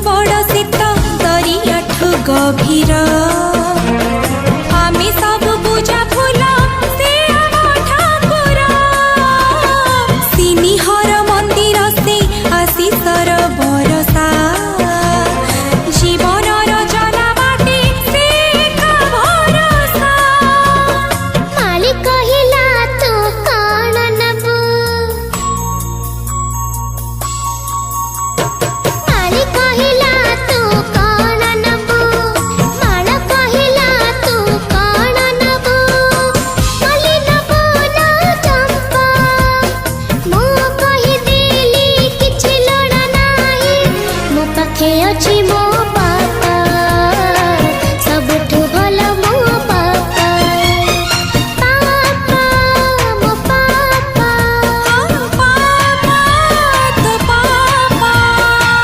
बड़ शीत दरियाठु गभीर आमे सब पूजा फूल से आम ठाकुर सिनिहर मंदिर से आशीषर बरसा जीवन रचना बाटे से का भरोसा माली कहिला तू कौन नबू माली कहिला तू कौन नबू माल कहिला तू कौन नबू मली नबू ना चंपा मु कहि देली किछि लड़ा नाही मो पाखे अछि मो